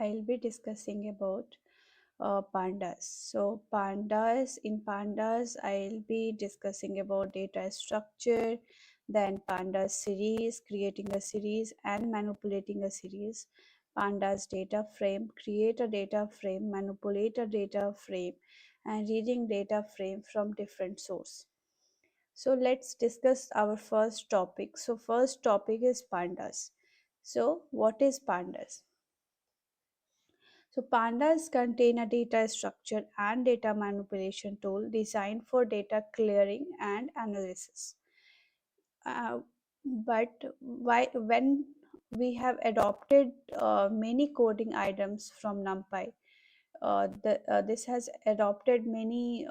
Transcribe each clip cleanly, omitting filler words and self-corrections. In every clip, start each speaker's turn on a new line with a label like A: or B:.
A: I'll be discussing about pandas. So pandas, I'll be discussing about data structure, then pandas series, creating a series and manipulating a series. Pandas data frame, create a data frame, manipulate a data frame, and reading data frame from different source. So let's discuss our first topic. So first topic is pandas. So what is pandas? So pandas contain a data structure and data manipulation tool designed for data clearing and analysis. Uh, but when we have adopted many coding items from NumPy, this has adopted many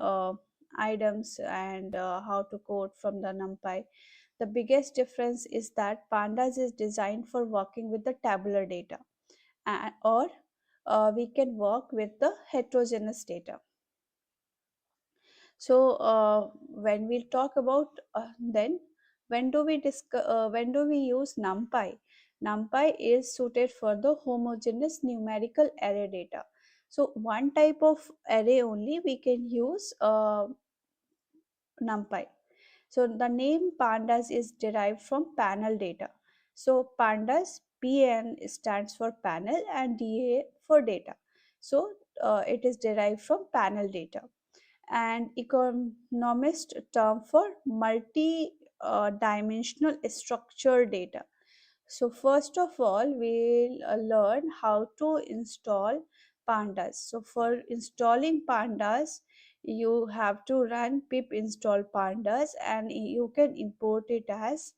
A: items and how to code from the NumPy. The biggest difference is that Pandas is designed for working with the tabular data or we can work with the heterogeneous data. So when we talk about then when do we use NumPy? NumPy is suited for the homogeneous numerical array data. So one type of array only we can use NumPy. So the name pandas is derived from panel data. So pandas, PN stands for panel and DA for data. So it is derived from panel data. And economist term for multi dimensional structured data. So first of all, we'll learn how to install pandas. So for installing pandas, you have to run pip install pandas and you can import it as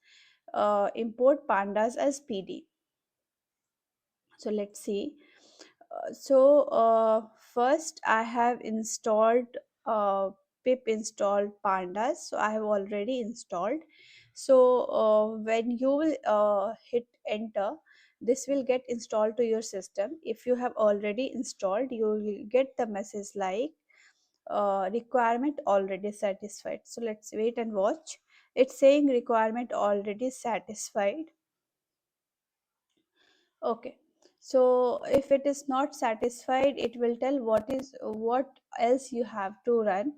A: import pandas as PD. So let's see. First I have installed pip installed pandas. So I have already installed. So when you will hit enter, this will get installed to your system. If you have already installed, you will get the message like requirement already satisfied. So let's wait and watch. It's saying requirement already satisfied. Okay. So if it is not satisfied, it will tell what else you have to run.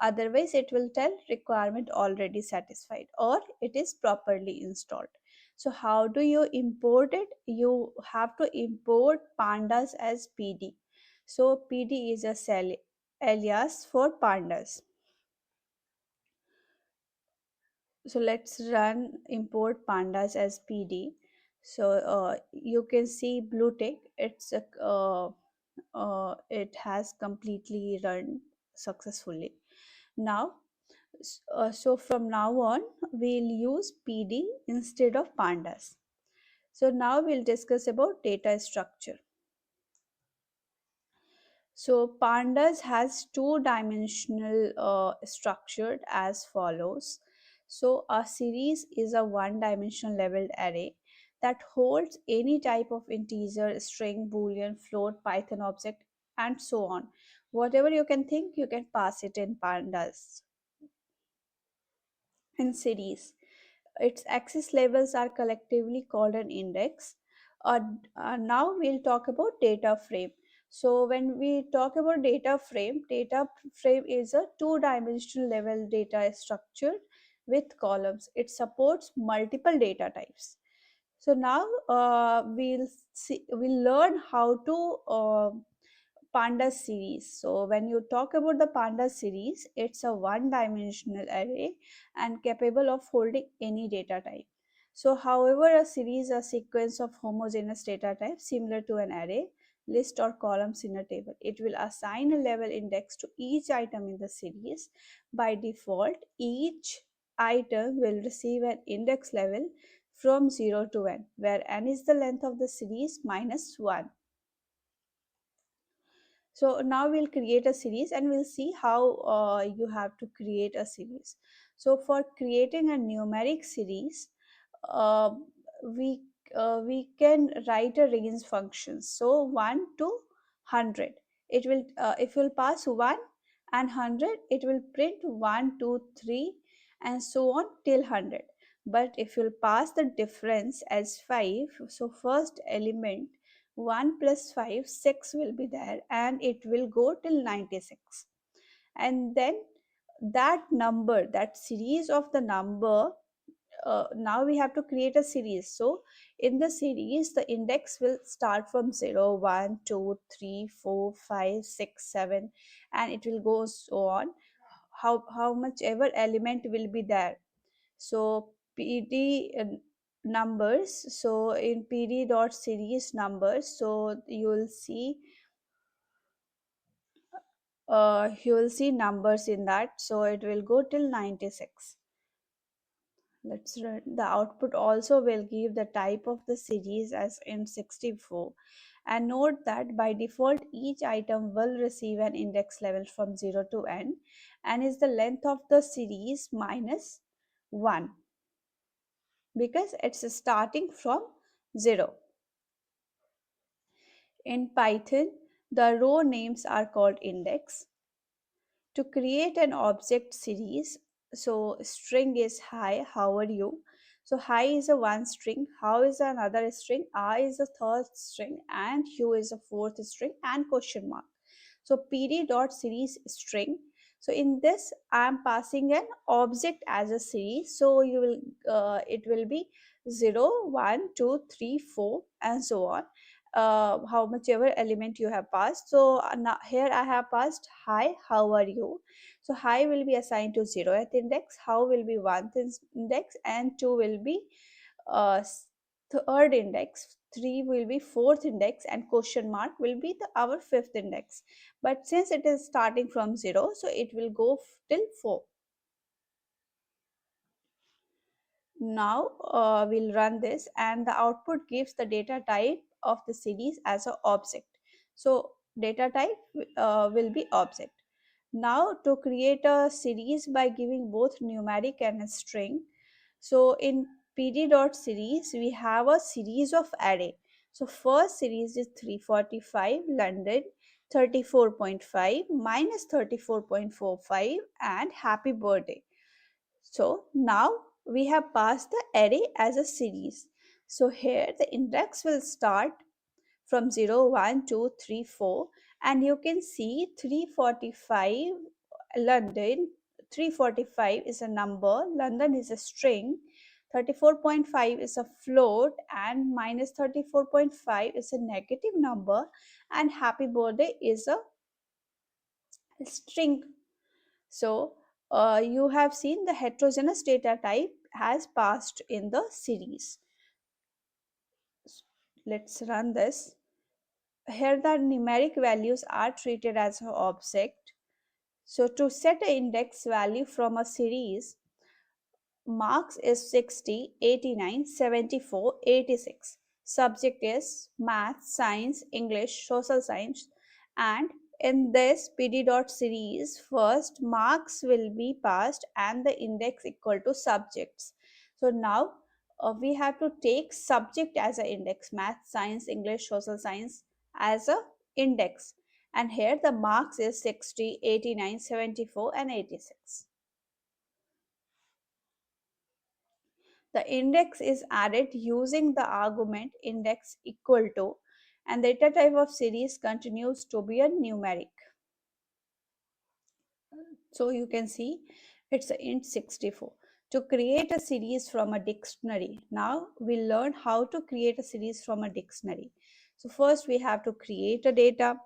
A: Otherwise, it will tell requirement already satisfied or it is properly installed. So how do you import it? You have to import pandas as PD. So PD is a cell alias for pandas. So let's run import pandas as PD. So you can see blue tick. It has completely run successfully now. So from now on we'll use PD instead of pandas. So now we'll discuss about data structure. So pandas has two-dimensional structured as follows. So a series is a one-dimensional leveled array that holds any type of integer, string, boolean, float, Python object, and so on. Whatever you can think, you can pass it in pandas. In series, its axis labels are collectively called an index. Now we'll talk about data frame. So when we talk about data frame is a two-dimensional level data structure with columns. It supports multiple data types. So now we'll learn how to Pandas series. So when you talk about the Pandas series, it's a one-dimensional array and capable of holding any data type. So however, a series is a sequence of homogeneous data types similar to an array, list or columns in a table. It will assign a level index to each item in the series. By default, each item will receive an index level from 0 to n, where n is the length of the series minus 1. So now we'll create a series and we'll see how you have to create a series. So for creating a numeric series, uh, we we can write a range function. So 1 to 100. It will if you'll pass 1 and 100, it will print 1, 2, 3 and so on till 100. But if you'll pass the difference as 5, so first element 1 plus 5, 6 will be there, and it will go till 96. And then that number, that series of the number, now we have to create a series. So in the series, the index will start from 0, 1, 2, 3, 4, 5, 6, 7, and it will go so on. How much ever element will be there. So PD numbers, so in PD dot series numbers, so you will see numbers in that, so it will go till 96. Let's run. The output also will give the type of the series as in 64. And note that by default, each item will receive an index level from 0 to n and is the length of the series minus 1 because it's starting from 0. In Python, the row names are called index. To create an object series, so string is hi, how are you? So hi is a one string, how is another string, I is a third string, and you is a fourth string, and question mark. So pd dot series string. So in this I am passing an object as a series, so you will it will be 0 1 2 3 4 and so on, how much ever element you have passed. So now here I have passed hi, how are you? So hi will be assigned to 0th index, how will be 1th index, and 2 will be uh, third index, 3 will be fourth index, and question mark will be our fifth index. But since it is starting from 0, so it will go till 4. Now we'll run this, and the output gives the data type of the series as an object. So data type will be object. Now to create a series by giving both numeric and a string. So in pd.series, we have a series of array. So first series is 345 London 34.5 minus 34.45 and happy birthday. So now we have passed the array as a series. So here the index will start from 0, 1, 2, 3, 4, and you can see 345 London. 345 is a number, London is a string, 34.5 is a float, and minus 34.5 is a negative number, and happy birthday is a string. So you have seen the heterogeneous data type has passed in the series. Let's run this. Here the numeric values are treated as an object. So to set an index value from a series, marks is 60, 89, 74, 86. Subject is math, science, English, social science, and in this pd.series, first marks will be passed and the index equal to subjects. So now we have to take subject as an index, math, science, English, social science as a index, and here the marks is 60, 89, 74, and 86. The index is added using the argument index equal to, and the data type of series continues to be a numeric. So you can see it's a int 64. To create a series from a dictionary, now we'll learn how to create a series from a dictionary. So first we have to create a data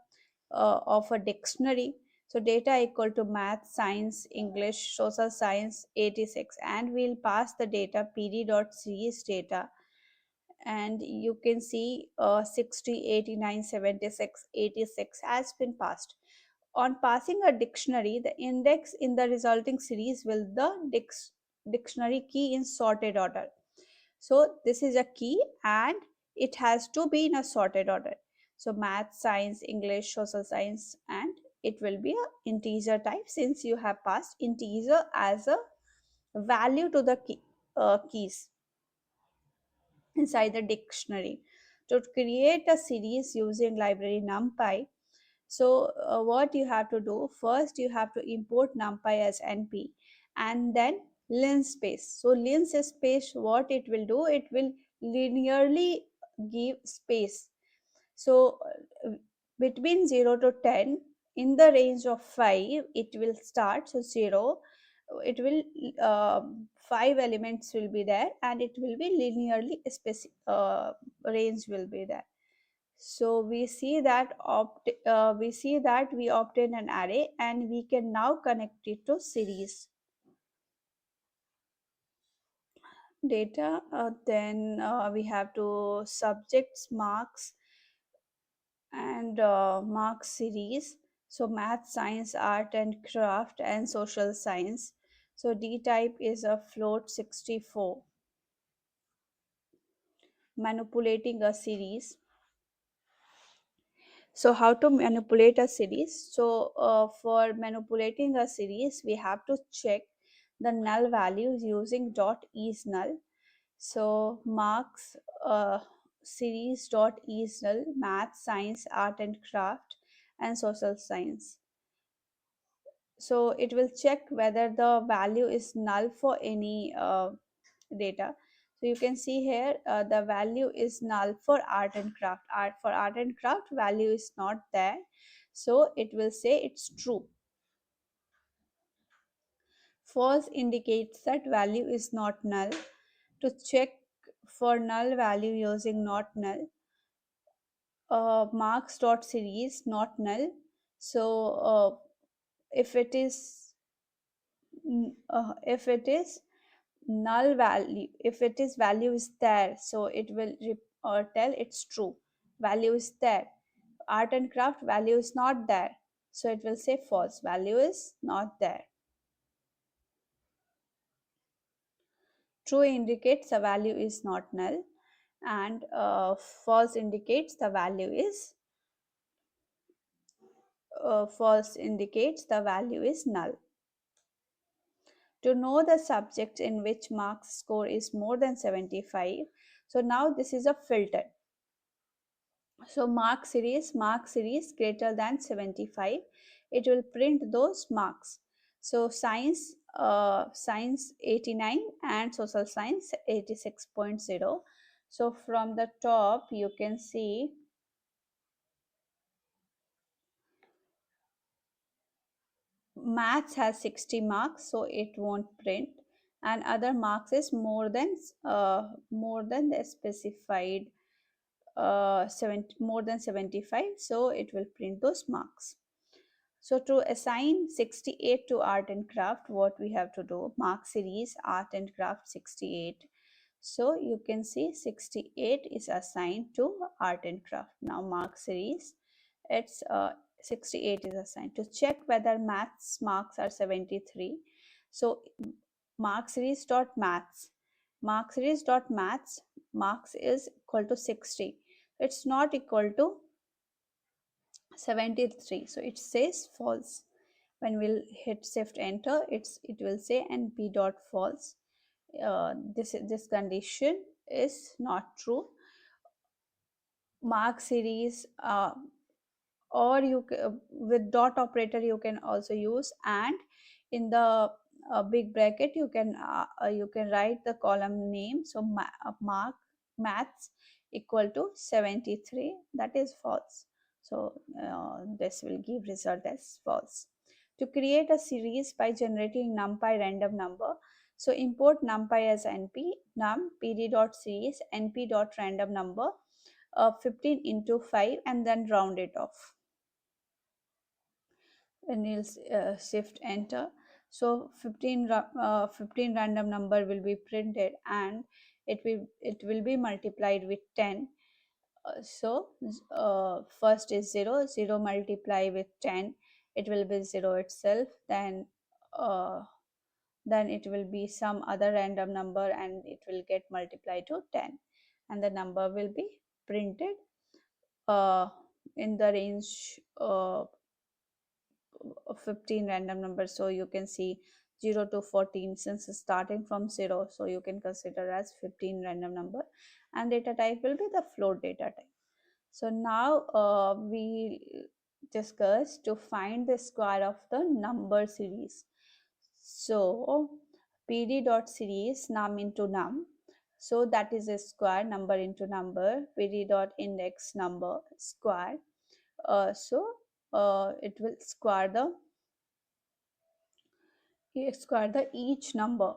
A: of a dictionary. So data equal to math, science, English, social science 86, and we'll pass the data pd.series data, and you can see 60, 89, 76, 86 has been passed. On passing a dictionary, the index in the resulting series will the dictionary key in sorted order. So this is a key and it has to be in a sorted order. So math, science, English, social science, and it will be a integer type since you have passed integer as a value to the keys inside the dictionary. To create a series using library NumPy, so what you have to do, first you have to import NumPy as NP and then linspace. So linspace, what it will do, it will linearly give space. So between 0 to 10, in the range of 5, it will start. So 0, it will 5 elements will be there, and it will be linearly range will be there. So we see that we obtain an array, and we can now connect it to series data. Then we have to subjects, marks, and marks series. So math, science, art and craft, and social science. So D type is a float 64. Manipulating a series. So how to manipulate a series? So for manipulating a series, we have to check the null values using dot is null. So marks series dot is null, math, science, art and craft, and social science. So it will check whether the value is null for any data. So you can see here the value is null for art and craft. For art and craft, value is not there, so it will say it's true. False indicates that value is not null. To check for null value using not null, marks dot series not null. So if it is if it is null value, if it is value is there, so it will tell it's true, value is there. Art and craft, value is not there, so it will say false, value is not there. True indicates the value is not null, and false indicates the value is null. To know the subject in which marks score is more than 75, so now this is a filter. So mark series greater than 75, it will print those marks. So science 89 and social science 86.0. So from the top you can see maths has 60 marks, so it won't print, and other marks is more than the specified more than 75, so it will print those marks. So to assign 68 to art and craft, what we have to do, mark series art and craft 68. So you can see 68 is assigned to art and craft. Now mark series, it's 68 is assigned. To check whether maths marks are 73, so mark series dot maths, marks is equal to 60. It's not equal to 73, so it says false. When we'll hit shift enter, it will say and b dot false. This condition is not true. Mark series or with dot operator you can also use, and in the big bracket you can write the column name. So mark maths equal to 73, that is false. So this will give result as false. To create a series by generating numpy random number, so import numpy as np, num pd dot series np dot random number 15 into 5, and then round it off. And you'll shift enter. So 15 random number will be printed, and it will be multiplied with 10. So first is 0, 0 multiply with 10, it will be 0 itself. Uh, then it will be some other random number, and it will get multiplied to 10, and the number will be printed uh, in the range 15 random numbers. So you can see 0 to 14, since starting from 0, so you can consider as 15 random number, and data type will be the float data type. So now we discuss to find the square of the number series. So pd dot series num into num, So that is a square, number into number, pd dot index number square. It will square the each number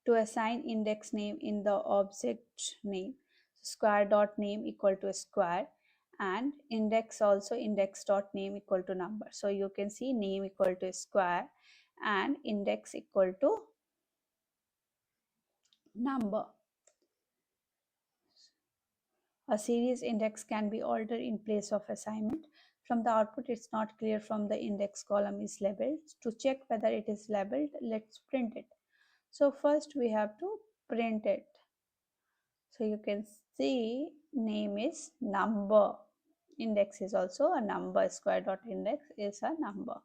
A: to assign index name in the object name. Square dot name equal to square, and index also index dot name equal to number. So you can see name equal to square and index equal to number. A series index can be altered in place of assignment. From the output, it's not clear from the index column is labeled. To check whether it is labeled, let's print it. So first we have to print it. So you can see name is number. Index is also a number. Square dot index is a number.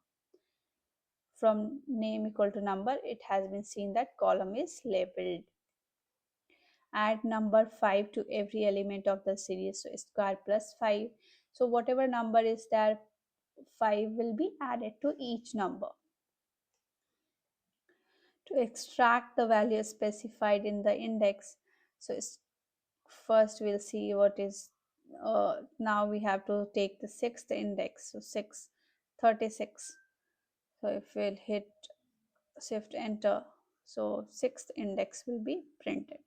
A: From name equal to number, it has been seen that column is labeled. Add number 5 to every element of the series. So square plus 5. So whatever number is there, 5 will be added to each number. To extract the value specified in the index, so first we'll see what is now we have to take the sixth index. So 36. So if we'll hit shift enter, so sixth index will be printed.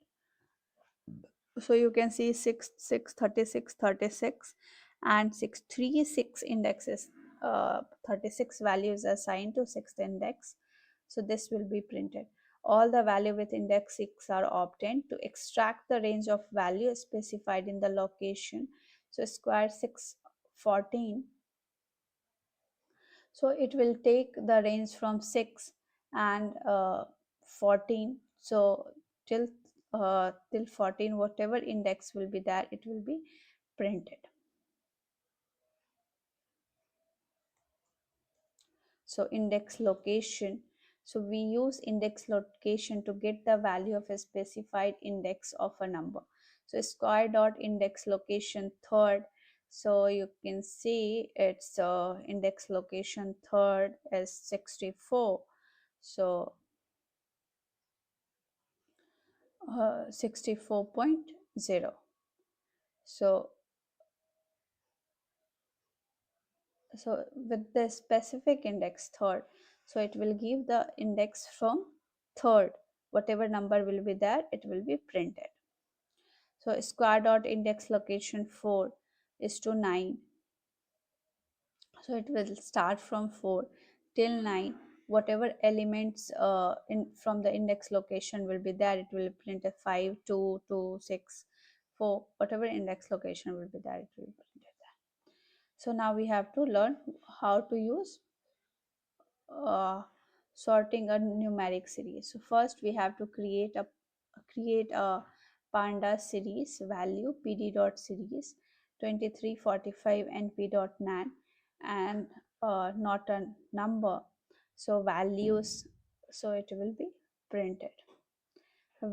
A: So you can see 6 36 36 and 636 indexes, 36 values assigned to sixth index. So this will be printed. All the value with index 6 are obtained. To extract the range of value specified in the location, so square 6 14. So it will take the range from 6 and 14. So till 14, whatever index will be there, it will be printed. So index location. So we use index location to get the value of a specified index of a number. So square dot index location third. So you can see its index location third is 64. So 64.0. So with the specific index third, so it will give the index from third. Whatever number will be there, it will be printed. So square dot index location 4 is to 9. So it will start from 4 till 9. Whatever elements in from the index location will be there, it will print a 5 2 2 6 4. Whatever index location will be there, it will print it there. So now we have to learn how to use uh, sorting a numeric series. So first we have to create a Pandas series value pd dot series 2345 and p dot nan, and not a number, so values, so it will be printed.